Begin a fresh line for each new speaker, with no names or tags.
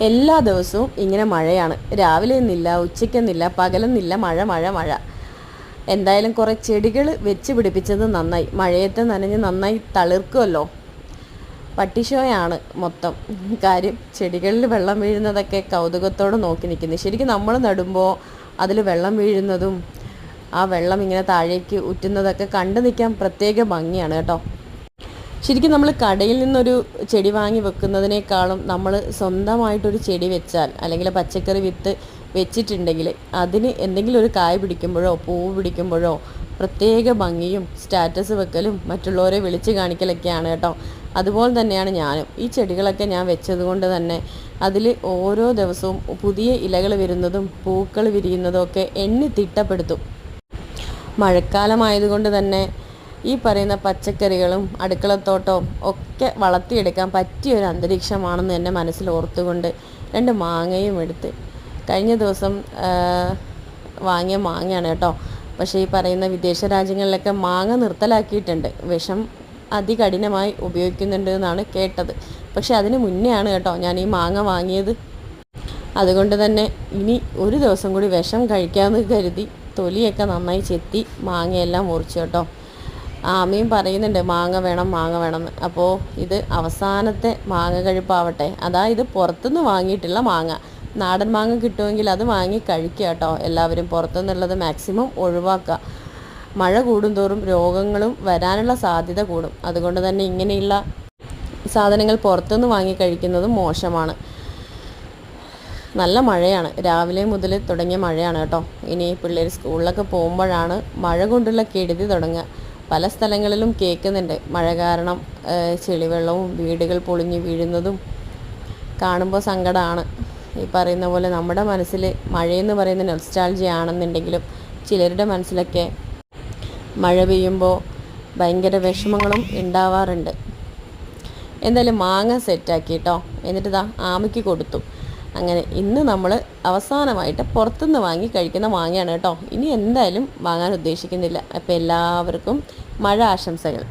എല്ലാ ദിവസവും ഇങ്ങനെ മഴയാണ്. രാവിലെ എന്നില്ല, ഉച്ചയ്ക്കെന്നില്ല, പകലെന്നില്ല, മഴ മഴ മഴ. എന്തായാലും കുറേ ചെടികൾ വെച്ച് പിടിപ്പിച്ചത് നന്നായി. മഴയത്ത് നനഞ്ഞ് നന്നായി തളിർക്കുമല്ലോ. പട്ടിഷോയാണ് മൊത്തം കാര്യം. ചെടികളിൽ വെള്ളം വീഴുന്നതൊക്കെ കൗതുകത്തോടെ നോക്കി നിൽക്കുന്നു. ശരിക്കും നമ്മൾ നടുമ്പോൾ അതിൽ വെള്ളം വീഴുന്നതും ആ വെള്ളം ഇങ്ങനെ താഴേക്ക് ഉറ്റുന്നതൊക്കെ കണ്ടു നിൽക്കാൻ പ്രത്യേക ഭംഗിയാണ് കേട്ടോ. ശരിക്കും നമ്മൾ കടയിൽ നിന്നൊരു ചെടി വാങ്ങി വെക്കുന്നതിനേക്കാളും നമ്മൾ സ്വന്തമായിട്ടൊരു ചെടി വെച്ചാൽ, അല്ലെങ്കിൽ പച്ചക്കറി വിത്ത് വെച്ചിട്ടുണ്ടെങ്കിൽ അതിന് എന്തെങ്കിലും ഒരു കായ് പിടിക്കുമ്പോഴോ പൂവ് പിടിക്കുമ്പോഴോ പ്രത്യേക ഭംഗിയും സ്റ്റാറ്റസ് വെക്കലും മറ്റുള്ളവരെ വിളിച്ച് കാണിക്കലൊക്കെയാണ് കേട്ടോ. അതുപോലെ തന്നെയാണ് ഞാനും. ഈ ചെടികളൊക്കെ ഞാൻ വെച്ചതുകൊണ്ട് തന്നെ അതിൽ ഓരോ ദിവസവും പുതിയ ഇലകൾ വരുന്നതും പൂക്കൾ വിരിയുന്നതും ഒക്കെ എണ്ണി തിട്ടപ്പെടുത്തും. മഴക്കാലമായതുകൊണ്ട് തന്നെ ഈ പറയുന്ന പച്ചക്കറികളും അടുക്കളത്തോട്ടവും ഒക്കെ വളർത്തിയെടുക്കാൻ പറ്റിയൊരു അന്തരീക്ഷമാണെന്ന് എൻ്റെ മനസ്സിൽ ഓർത്തുകൊണ്ട് 2 മാങ്ങയും എടുത്ത് കഴിഞ്ഞ ദിവസം വാങ്ങിയ മാങ്ങയാണ് കേട്ടോ. പക്ഷേ ഈ പറയുന്ന വിദേശ രാജ്യങ്ങളിലൊക്കെ മാങ്ങ നിർത്തലാക്കിയിട്ടുണ്ട്. വിഷം അതികഠിനമായി ഉപയോഗിക്കുന്നുണ്ട് എന്നാണ് കേട്ടത്. പക്ഷേ അതിന് മുന്നെയാണ് കേട്ടോ ഞാൻ ഈ മാങ്ങ വാങ്ങിയത്. അതുകൊണ്ട് തന്നെ ഇനി ഒരു ദിവസം കൂടി വിഷം കഴിക്കാമെന്ന് കരുതി തൊലിയൊക്കെ നന്നായി ചെത്തി മാങ്ങയെല്ലാം മുറിച്ചു കേട്ടോ. ആമയും പറയുന്നുണ്ട് മാങ്ങ വേണം എന്ന്. അപ്പോൾ ഇത് അവസാനത്തെ മാങ്ങ കഴിപ്പാവട്ടെ. ഇത് പുറത്തുനിന്ന് വാങ്ങിയിട്ടുള്ള മാങ്ങ. നാടൻ മാങ്ങ കിട്ടുമെങ്കിൽ അത് വാങ്ങി കഴിക്കുക കേട്ടോ. എല്ലാവരും പുറത്തുനിന്നുള്ളത് മാക്സിമം ഒഴിവാക്കുക. മഴ കൂടുന്തോറും രോഗങ്ങളും വരാനുള്ള സാധ്യത കൂടും. അതുകൊണ്ട് തന്നെ ഇങ്ങനെയുള്ള സാധനങ്ങൾ പുറത്തുനിന്ന് വാങ്ങി കഴിക്കുന്നതും മോശമാണ്. നല്ല മഴയാണ്. രാവിലെ മുതൽ തുടങ്ങിയ മഴയാണ് കേട്ടോ. ഇനി പിള്ളേർ സ്കൂളിലൊക്കെ പോകുമ്പോഴാണ് മഴ കൊണ്ടുള്ള കെടുതി തുടങ്ങുക. പല സ്ഥലങ്ങളിലും കേൾക്കുന്നുണ്ട് മഴ കാരണം ചെളിവെള്ളവും വീടുകൾ പൊളിഞ്ഞ് വീഴുന്നതും കാണുമ്പോൾ സങ്കടമാണ്. ഈ പറയുന്ന പോലെ നമ്മുടെ മനസ്സിൽ മഴയെന്ന് പറയുന്ന നൊസ്റ്റാൾജിയ ആണെന്നുണ്ടെങ്കിലും ചിലരുടെ മനസ്സിലൊക്കെ മഴ പെയ്യുമ്പോൾ ഭയങ്കര വിഷമങ്ങളും ഉണ്ടാവാറുണ്ട്. എന്തായാലും മാങ്ങ സെറ്റാക്കി കേട്ടോ. എന്നിട്ട് ആമയ്ക്ക് കൊടുത്തു. അങ്ങനെ ഇന്ന് നമ്മൾ അവസാനമായിട്ട് പുറത്തുനിന്ന് വാങ്ങി കഴിക്കുന്ന മാങ്ങയാണ് കേട്ടോ. ഇനി എന്തായാലും വാങ്ങാൻ ഉദ്ദേശിക്കുന്നില്ല. അപ്പോൾ എല്ലാവർക്കും മഴ ആശംസകൾ.